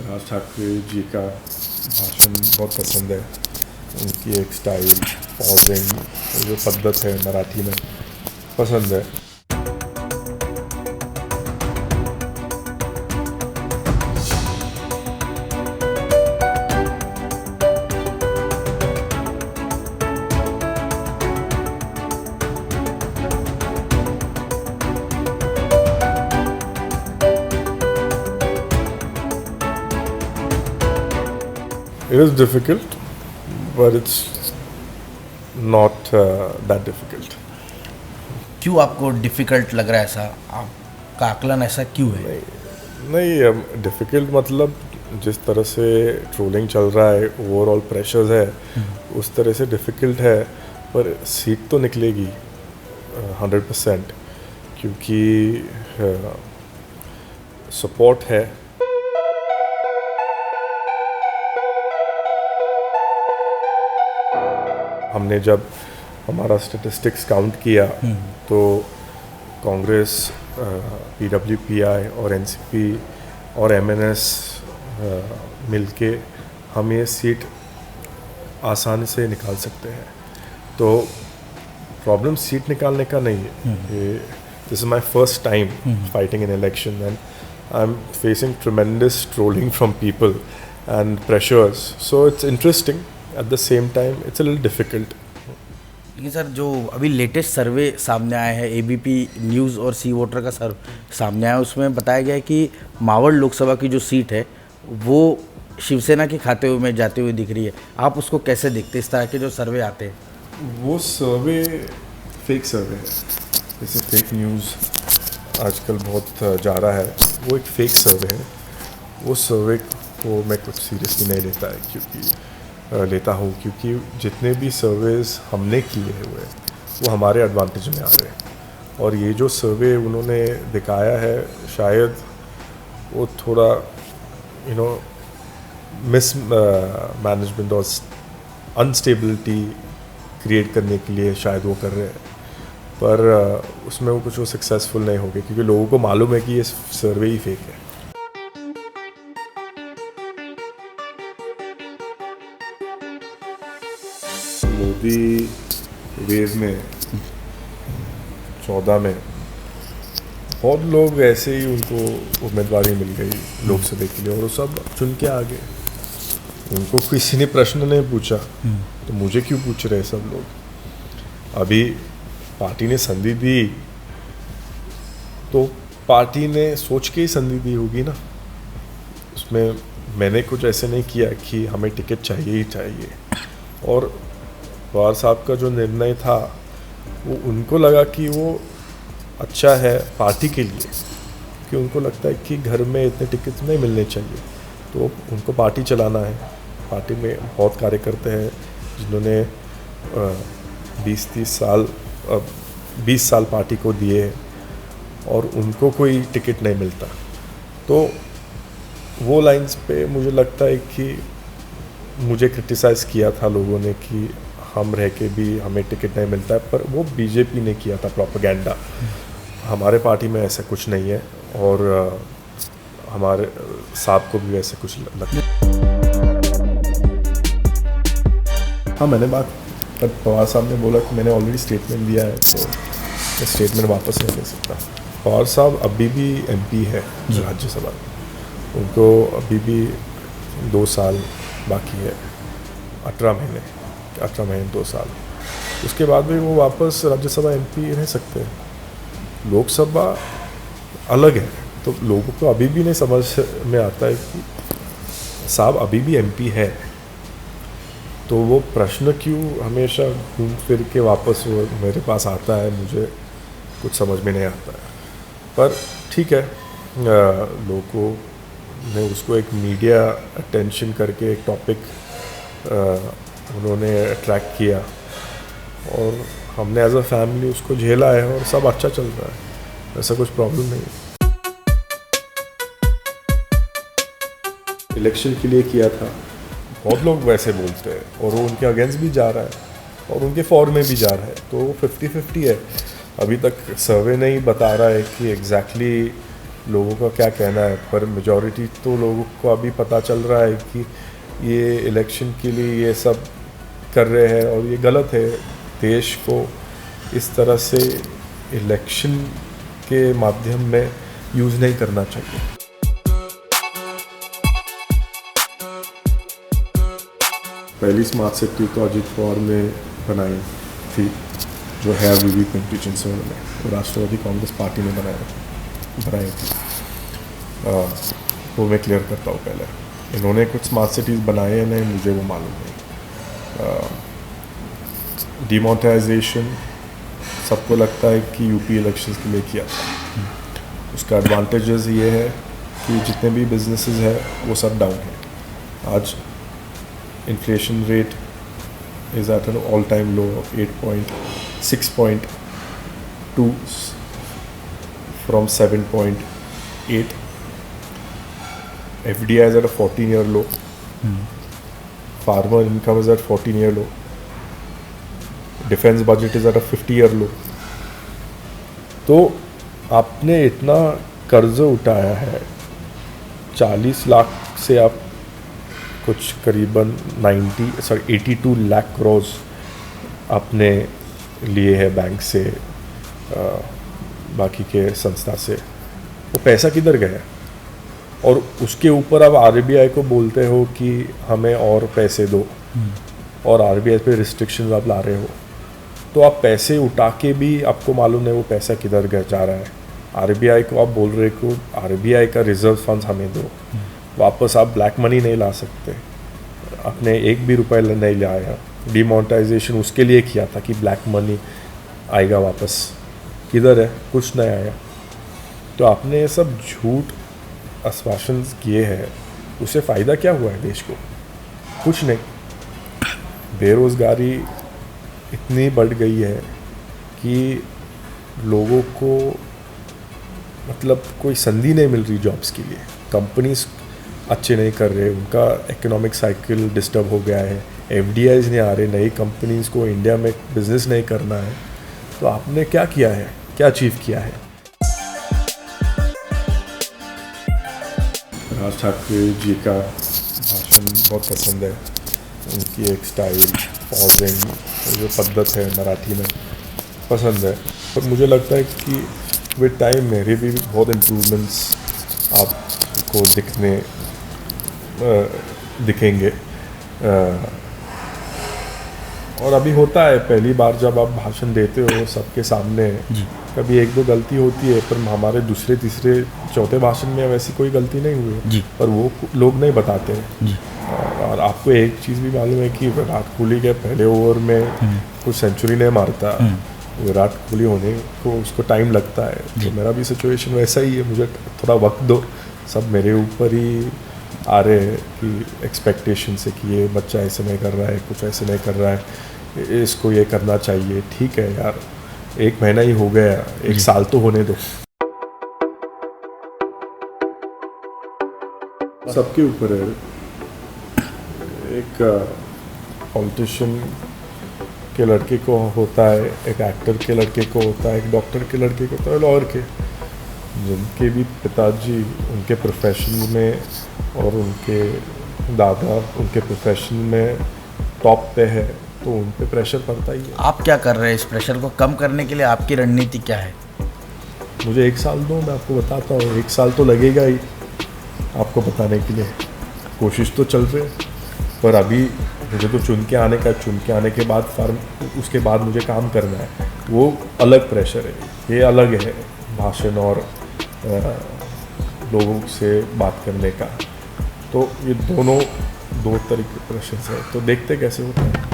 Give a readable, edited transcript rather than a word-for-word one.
राज ठाकरे जी का भाषण बहुत पसंद है। उनकी एक स्टाइल, पॉजिंग, जो पद्धत है मराठी में, पसंद है। It is difficult, but it's not that difficult. क्यों आपको डिफ़िकल्ट लग रहा है ऐसा? आपका आकलन ऐसा क्यों है? नहीं, डिफ़िकल्ट मतलब जिस तरह से ट्रोलिंग चल रहा है, ओवरऑल प्रेशर्स है, उस तरह से डिफ़िकल्ट है। पर सीट तो निकलेगी 100%, क्योंकि सपोर्ट है। हमने जब हमारा स्टेटिस्टिक्स काउंट किया तो कांग्रेस, पीडब्ल्यूपीआई और एनसीपी और एमएनएस मिलके हम ये सीट आसानी से निकाल सकते हैं। तो प्रॉब्लम सीट निकालने का नहीं है। This is my first time fighting in election and I am facing tremendous trolling from people and pressures, so it's interesting, at the same time it's a little difficult. लेकिन sir, जो अभी latest सर्वे सामने आया है, ABP news और सी voter का सामने आया, उसमें बताया गया है कि मावड़ लोकसभा की जो सीट है वो शिवसेना के खाते में जाते हुए दिख रही है। आप उसको कैसे देखते हैं, इस तरह के जो सर्वे आते हैं? वो सर्वे फेक सर्वे है, जैसे फेक न्यूज़ आजकल बहुत जा रहा है, वो एक फेक सर्वे है। वो सर्वे को मैं कुछ सीरियसली नहीं लेता हूँ, क्योंकि जितने भी सर्वेज हमने किए हुए वो हमारे एडवांटेज में आ रहे हैं। और ये जो सर्वे उन्होंने दिखाया है, शायद वो थोड़ा मिस मैनेजमेंट और अनस्टेबिलिटी क्रिएट करने के लिए शायद वो कर रहे हैं। पर उसमें वो कुछ वो सक्सेसफुल नहीं हो गए, क्योंकि लोगों को मालूम है कि ये सर्वे ही फेक है। मोदी वेव में 14 में बहुत लोग ऐसे ही उनको उम्मीदवारी मिल गई लोकसभा के लिए, और वो सब चुन के आ गए। उनको किसी ने प्रश्न नहीं पूछा, तो मुझे क्यों पूछ रहे सब लोग? अभी पार्टी ने संधि दी तो पार्टी ने सोच के ही संधि दी होगी ना। उसमें मैंने कुछ ऐसे नहीं किया कि हमें टिकट चाहिए ही चाहिए। और पवार साहब का जो निर्णय था वो उनको लगा कि वो अच्छा है पार्टी के लिए, कि उनको लगता है कि घर में इतने टिकट नहीं मिलने चाहिए, तो उनको पार्टी चलाना है। पार्टी में बहुत कार्यकर्ता हैं जिन्होंने 20 साल पार्टी को दिए हैं, और उनको कोई टिकट नहीं मिलता। तो वो लाइंस पे मुझे लगता है कि मुझे क्रिटिसाइज़ किया था लोगों ने कि हम रह के भी हमें टिकट नहीं मिलता है, पर वो बीजेपी ने किया था प्रोपेगेंडा। हमारे पार्टी में ऐसा कुछ नहीं है, और हमारे साहब को भी ऐसा कुछ लगता है। हाँ, मैंने बात तब पवार साहब ने बोला कि मैंने ऑलरेडी स्टेटमेंट दिया है, तो मैं स्टेटमेंट वापस नहीं ले सकता। पवार साहब अभी भी एमपी है राज्यसभा में, उनको अभी भी 2 साल बाकी है, 18 महीने 2 साल। उसके बाद भी वो वापस राज्यसभा एमपी रह सकते हैं। लोकसभा अलग है, तो लोगों को अभी भी नहीं समझ में आता है कि साहब अभी भी एमपी है, तो वो प्रश्न क्यों हमेशा घूम फिर के वापस वो मेरे पास आता है, मुझे कुछ समझ में नहीं आता है। पर ठीक है, लोगों ने उसको एक मीडिया अटेंशन करके एक टॉपिक उन्होंने अट्रैक्ट किया, और हमने एज अ फैमिली उसको झेला है, और सब अच्छा चल रहा है, ऐसा कुछ प्रॉब्लम नहीं है। इलेक्शन के लिए किया था, बहुत लोग वैसे बोलते हैं, और वो उनके अगेंस्ट भी जा रहा है और उनके फॉर में भी जा रहा है, तो 50-50 है। अभी तक सर्वे नहीं बता रहा है कि एग्जैक्टली लोगों का क्या कहना है, पर मेजॉरिटी तो लोगों को अभी पता चल रहा है कि ये इलेक्शन के लिए ये सब कर रहे हैं और ये गलत है। देश को इस तरह से इलेक्शन के माध्यम में यूज़ नहीं करना चाहिए। पहली स्मार्ट सिटी तो अजित पवार ने बनाई थी, जो है अभी कंटीजेंसी उन्होंने राष्ट्रवादी कांग्रेस पार्टी ने बनाई थी। वो मैं क्लियर करता हूँ पहले। इन्होंने कुछ स्मार्ट सिटीज़ बनाए हैं नहीं, मुझे वो मालूम नहीं। डिमोनेटाइजेशन सबको लगता है कि यूपी इलेक्शंस के लिए किया था। उसका एडवांटेजेस ये है कि जितने भी बिजनेसेस हैं वो सब डाउन है। आज inflation rate is at an all time low of 6.2 from 7.8. FDI is at a 14-year low. Farmer income is at 14-year low. Defense budget is at a 50-year low. तो आपने इतना कर्ज उठाया है, 40 लाख से आप कुछ करीबन 82 लाख करोड़ आपने लिए है बैंक से, बाकी के संस्था से। वो पैसा किधर गया? और उसके ऊपर आप आरबीआई को बोलते हो कि हमें और पैसे दो, और आरबीआई पे रिस्ट्रिक्शंस आप ला रहे हो। तो आप पैसे उठा के भी आपको मालूम नहीं वो पैसा किधर गया जा रहा है। आरबीआई को आप बोल रहे हो आरबीआई का रिजर्व फंड्स हमें दो, वापस आप ब्लैक मनी नहीं ला सकते। आपने एक भी रुपये नहीं लाया। डिमोनेटाइजेशन उसके लिए किया था कि ब्लैक मनी आएगा वापस, किधर है? कुछ नहीं आया। तो आपने ये सब झूठ आश्वासन किए हैं, उससे फ़ायदा क्या हुआ है देश को? कुछ नहीं। बेरोज़गारी इतनी बढ़ गई है कि लोगों को मतलब कोई संधि नहीं मिल रही जॉब्स के लिए। कंपनीज अच्छे नहीं कर रहे, उनका इकोनॉमिक साइकिल डिस्टर्ब हो गया है। एफडीआईज नहीं आ रहे, नई कंपनीज को इंडिया में बिजनेस नहीं करना है। तो आपने क्या किया है, क्या अचीव किया है? राज ठाकरे जी का भाषण बहुत पसंद है, उनकी एक स्टाइल, पॉजिंग, जो पद्धत है मराठी में पसंद है। पर मुझे लगता है कि विद टाइम मेरे भी बहुत इम्प्रूवमेंट्स आपको दिखेंगे। और अभी होता है, पहली बार जब आप भाषण देते हो सबके सामने, कभी एक दो गलती होती है, पर हमारे दूसरे तीसरे चौथे भाषण में वैसी कोई गलती नहीं हुई है, पर वो लोग नहीं बताते हैं। और आपको एक चीज़ भी मालूम है कि विराट कोहली के पहले ओवर में कुछ सेंचुरी नहीं मारता। विराट कोहली होने को उसको टाइम लगता है। तो मेरा भी सिचुएशन वैसा ही है, मुझे थोड़ा वक्त दो। सब मेरे ऊपर ही आ रहे हैं कि एक्सपेक्टेशन से कि ये बच्चा ऐसे नहीं कर रहा है, कुछ ऐसे नहीं कर रहा है, इसको ये करना चाहिए। ठीक है यार, 1 महीना ही हो गया, 1 साल तो होने दो। सबके ऊपर है। एक पॉलिटिशियन के लड़के को होता है, एक एक्टर के लड़के को होता है, एक डॉक्टर के लड़के को होता है, लॉयर के, जिनके भी पिताजी उनके प्रोफेशन में और उनके दादा उनके प्रोफेशन में टॉप पे है, तो उन पे प्रेशर पड़ता ही है। आप क्या कर रहे हैं इस प्रेशर को कम करने के लिए? आपकी रणनीति क्या है? मुझे 1 साल दो, मैं आपको बताता हूँ। 1 साल तो लगेगा ही आपको बताने के लिए। कोशिश तो चल रही है, पर अभी मुझे तो चुन के आने के बाद उसके बाद मुझे काम करना है। वो अलग प्रेशर है, ये अलग है भाषण और लोगों से बात करने का। तो ये दोनों 2 तरह के प्रेशर है, तो देखते कैसे होता है।